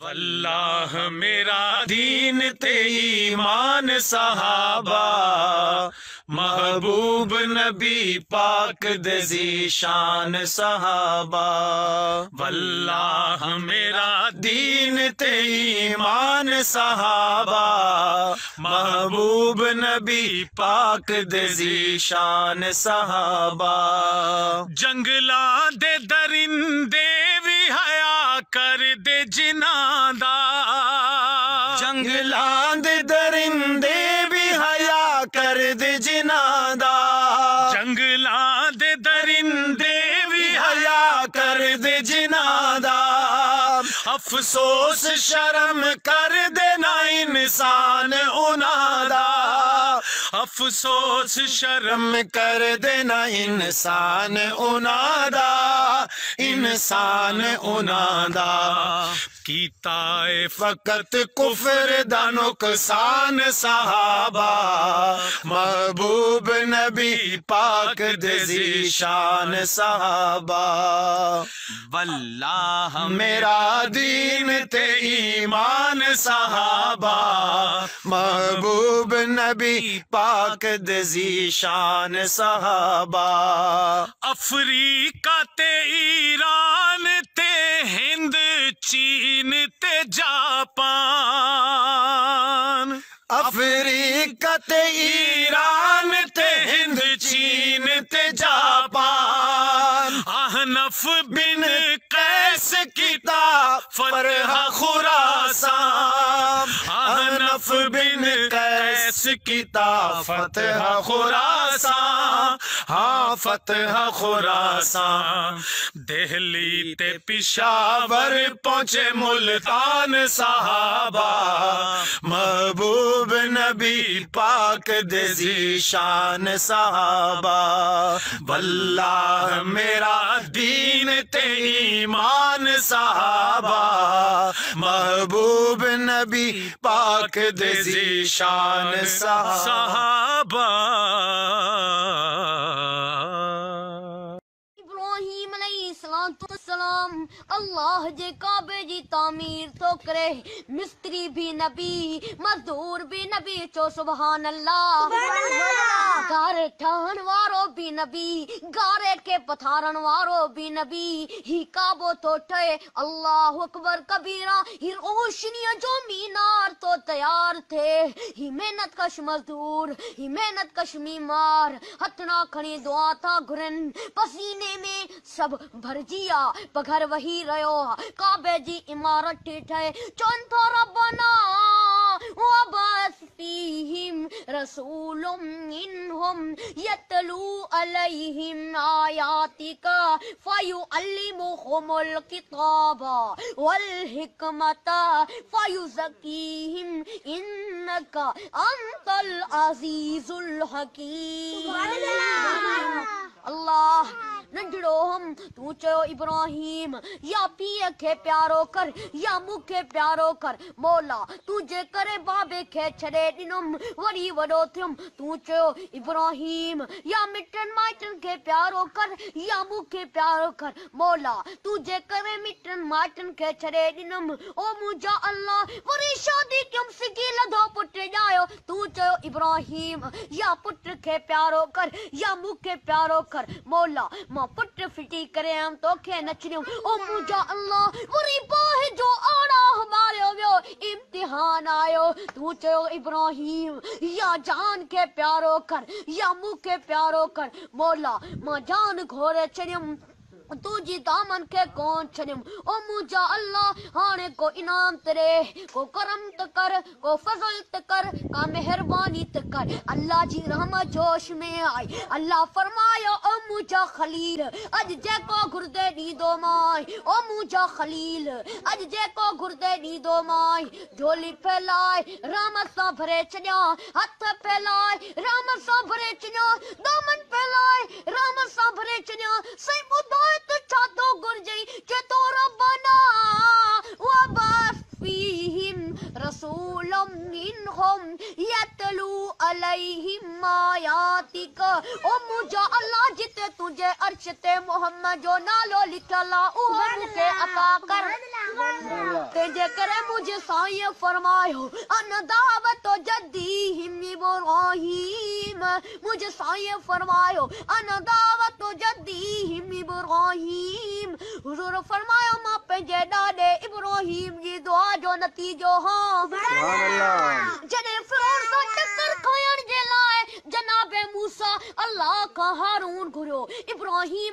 वल्लाह मेरा दीन ते ईमान सहाबा, महबूब नबी पाक दे ज़ीशान सहाबा। वल्लाह मेरा दीन ते ईमान सहाबा, महबूब नबी पाक दे ज़ीशान सहाबा। जंगला दे दरिंदे भी हया कर दे जिनादा, जंगला दे दरिंदे भी हया कर दे जिनादा, जंगला दे दरिंदे भी हया कर दे जिनादा। अफसोस शर्म कर देना इंसान उनादा, अफसोस शर्म कर देना इंसान उनादा, इंसान उनादा। कीताए फकत कुफर दा नुकसान सहाबा, महबूब नबी पाक दे ज़ीशान सहाबा। वल्लाह मेरा दीन ते ईमान सहाबा, महबूब नबी पाक दे ज़ीशान सहाबा। अफ्रीका ते ईरान ते हिंद चीन ते जापान, अफ्रीका ते ईरान ते हिंद चीन ते जापान। अहनफ बिन कैस किता फरहा खुरासान, अहनफ बिन कैस किता फतह खुरासान, हाँ फतह खुरासान। दिल्ली ते पिशावर पहुंचे मुल्तान सहाबा, महबूब नबी पाक दे ज़ीशान सहाबा। वल्लाह मेरा दीन ते ईमान सहाबा, महबूब नबी पाक दे ज़ीशान सहाबा। सलाम अल्लाह जे काबे जी तामीर तो करे, मिस्त्री भी नबी मजदूर भी नबी चो सुभान अल्लाह। गारे ठाहन वारो भी नबी, गारे के पथारन वारो भी नबी। ही काबो तो ठे अल्लाह अकबर कबीरा, ही रोशनिया जो मीनार तो तैयार थे। ही मेहनत कश मजदूर, ही मेहनत कश मीमार, हथना खणी दुआ था घुरन, पसीने में सब भर जिया पघर वही रयो। काबे जी इमारत ठे चौन थोड़ा बना, वबस फीहिम रसूलुम मिनहुम यतलू अलैहिम आयातिका फयुअल्लिमुहुमुल किताबा वल हिकमता फयुज़क्कीहिम इन्नका अंतल अज़ीज़ुल हकीम। अल्लाह नंढड़ो हम तू चयो इब्राहिम, या पीए खे प्यारो कर या मुखे प्यारो कर। मौला तू जे करे बाबे खे छड़े दिनुम वरी वडो थियुम। तू चयो इब्राहिम, या मिटन माइटन खे प्यारो कर या मुखे प्यारो कर। मौला तू जे करे मिटन माइटन खे छड़े दिनुम, ओ मुंहिंजा अल्लाह वरी शादी कयम सिगी लधो पुट ॼायो। तू चयो इब्राहिम, या पुट खे प्यारो कर या मुखे प्यारो कर। मौला मां पुट फिटी करे हम तोखे नचरियो। ओ मुंहिंजा अल्लाह वरी बाह जो आड़ा हमारियो वियो, इम्तिहान आयो। तू चयो इब्राहिम, या जान के प्यारो कर या मुखे प्यारो कर। मौला मां जान घोरे छड़ियम, तुझी दामन के कौन छड़ियम। ओ मुंहिंजा अल्लाह हाणे को इनाम तेरे, को करम त कर, को फजल त कर, का मेहरबानी त कर। अल्लाह जी रहमत जोश में आई। अल्लाह फरमायो ओ मुंहिंजा खलील, अज जेको घुरदे ॾींदो माई। ओ मुंहिंजा खलील अज जेको घुरदे ॾींदो माई। झोली फैलाए रहमत सां भरे छॾिया, हथ फैलाए रहमत सां भरे छॾिया, दामन फैलाए रहमत सां भरे छॾिया। सही ॿुधाए त छा थो घुरिजई, चेतो रब्बना वबस फीहिम रसूलम मिनहुम यतलू अलैहिम आयातिक ओ मुझा अल्लाह जिते तुझे अर्श ते मोहम्मद जो नालो लिखला उहो मूंखे अता कर तेजे करे मुझे साईं फरमायो अन दावत जद्दी हिम इब्राहीम मुझे साईं फरमायो अन दावत जद्दी हिम इब्राहीम हुजूर फरमायो मां पंहिंजे ॾाॾे इब्राहीम जी दुआ जो नतीजो हां जॾहिं फिरौन सां टक्कर खाइण जे लाइ जनाब मूसा अल्लाह खां हारून घुरियो इब्राहीम